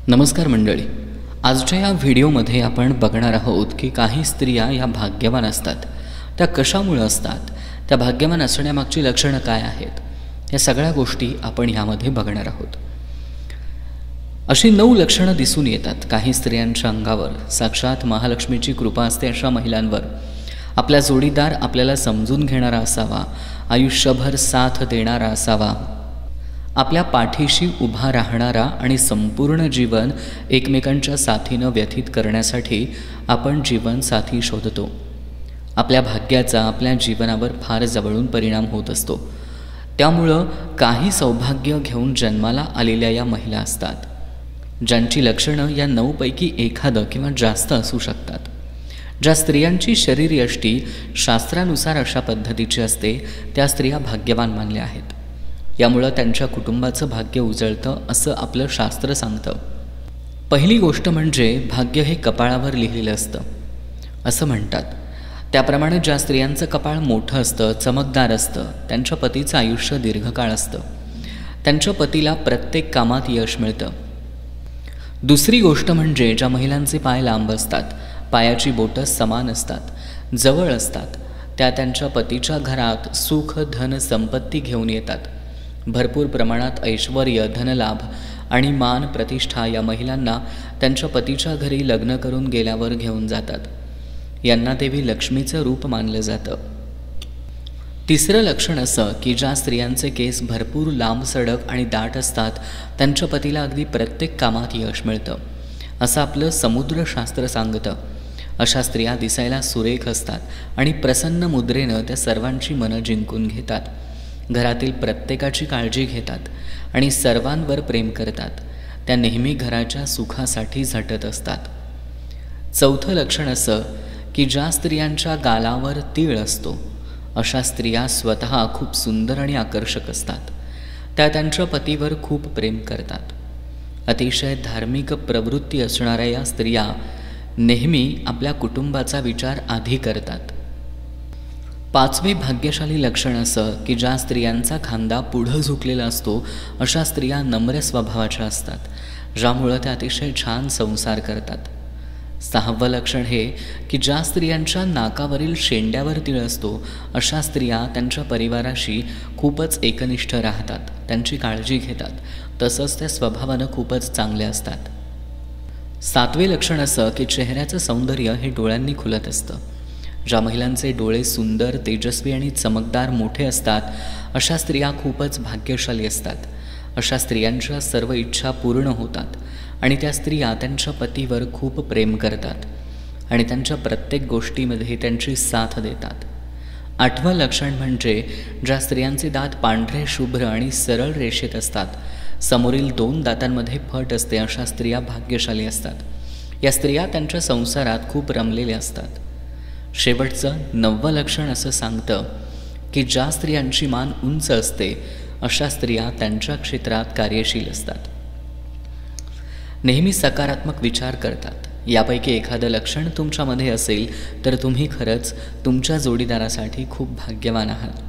नमस्कार मंडळी, आजच्या या व्हिडिओमध्ये आपण बघणार आहोत की काही स्त्रिया या भाग्यवान असतात. त्या कशामुळे असतात, त्या भाग्यवान असण्यामागची लक्षणं काय आहेत, या सगळ्या गोष्टी आपण ह्यामध्ये बघणार आहोत. अशी 9 लक्षणं दिसून येतात काही स्त्रियांच्या अंगावर. साक्षात महालक्ष्मीची कृपा असते अशा महिलांवर. आपला जोडीदार आपल्याला समजून घेणारा असावा, आयुष्यभर साथ देणारा असावा, आपल्या पाठीशी उभा राहणारा आणि संपूर्ण जीवन एकमेकांच्या साथीनं व्यतीत करण्यासाठी आपण जीवनसाथी शोधतो. आपल्या भाग्याचा आपल्या जीवनावर फार जवळून परिणाम होत असतो. त्यामुळं काही सौभाग्य घेऊन जन्माला आलेल्या या महिला असतात, ज्यांची लक्षणं या 9 पैकी एखादं किंवा जास्त असू शकतात. ज्या स्त्रियांची शरीरयष्टी शास्त्रानुसार अशा पद्धतीची असते त्या स्त्रिया भाग्यवान मानल्या आहेत. यामुळं त्यांच्या कुटुंबाचं भाग्य उजळतं असं आपलं शास्त्र सांगतं. पहिली गोष्ट म्हणजे भाग्य हे कपाळावर लिहिलेलं असतं असं म्हणतात. त्याप्रमाणे ज्या स्त्रियांचं कपाळ मोठं असतं, चमकदार असतं, त्यांच्या पतीचं आयुष्य दीर्घकाळ असतं. त्यांच्या पतीला प्रत्येक कामात यश मिळतं. दुसरी गोष्ट म्हणजे ज्या महिलांचे पाय लांब असतात, पायाची बोटं समान असतात, जवळ असतात, त्या त्यांच्या पतीच्या घरात सुख, धन, संपत्ती घेऊन येतात. भरपूर प्रमाणात ऐश्वर्य, धनलाभ आणि मान, प्रतिष्ठा या महिलांना त्यांच्या पतीच्या घरी लग्न करून गेल्यावर घेऊन जातात. यांना देवी लक्ष्मीचं रूप मानलं जातं. तिसरं लक्षण असं की ज्या स्त्रियांचे केस भरपूर लांब, सडक आणि दाट असतात, त्यांच्या पतीला अगदी प्रत्येक कामात यश मिळतं असं आपलं समुद्रशास्त्र सांगतं. अशा स्त्रिया दिसायला सुरेख असतात आणि प्रसन्न मुद्रेनं त्या सर्वांची मनं जिंकून घेतात. घरातील प्रत्येकाची काळजी घेतात आणि सर्वांवर प्रेम करतात. त्या नेहमी घराच्या सुखासाठी झटत असतात. चौथं लक्षण असं की ज्या स्त्रियांच्या गालावर तीळ असतो, अशा स्त्रिया स्वतः खूप सुंदर आणि आकर्षक असतात. त्या त्यांच्या पतीवर खूप प्रेम करतात. अतिशय धार्मिक प्रवृत्ती असणाऱ्या या स्त्रिया नेहमी आपल्या कुटुंबाचा विचार आधी करतात. 5वे भाग्यशाली लक्षण असं की ज्या स्त्रियांचा खांदा पुढं झुकलेला असतो, अशा स्त्रिया नम्र स्वभावाच्या असतात, ज्यामुळं त्या अतिशय छान संसार करतात. 6वं लक्षण हे की ज्या स्त्रियांच्या नाकावरील शेंड्यावर तीळ असतो, अशा स्त्रिया त्यांच्या परिवाराशी खूपच एकनिष्ठ राहतात, त्यांची काळजी घेतात, तसंच त्या स्वभावानं खूपच चांगल्या असतात. 7वे लक्षण असं की चेहऱ्याचं सौंदर्य हे डोळ्यांनी खुलत असतं. ज्या महिलांचे डोळे सुंदर, तेजस्वी आणि चमकदार मोठे असतात, अशा स्त्रिया खूपच भाग्यशाली असतात. अशा स्त्रियांच्या सर्व इच्छा पूर्ण होतात आणि त्या स्त्रिया त्यांच्या पतीवर खूप प्रेम करतात आणि त्यांच्या प्रत्येक गोष्टीमध्ये त्यांची साथ देतात. 8वं लक्षण म्हणजे ज्या स्त्रियांचे दात पांढरे, शुभ्र आणि सरळ रेषेत असतात, समोरील 2 दातांमध्ये फट असते, अशा स्त्रिया भाग्यशाली असतात. या स्त्रिया त्यांच्या संसारात खूप रमलेल्या असतात. शेवटचं 9वं लक्षण असं सांगतं की ज्या स्त्रियांची मान उंच असते, अशा स्त्रिया त्यांच्या क्षेत्रात कार्यशील असतात, नेहमी सकारात्मक विचार करतात. यापैकी एखादं लक्षण तुमच्यामध्ये असेल तर तुम्ही खरंच तुमच्या जोडीदारासाठी खूप भाग्यवान आहात.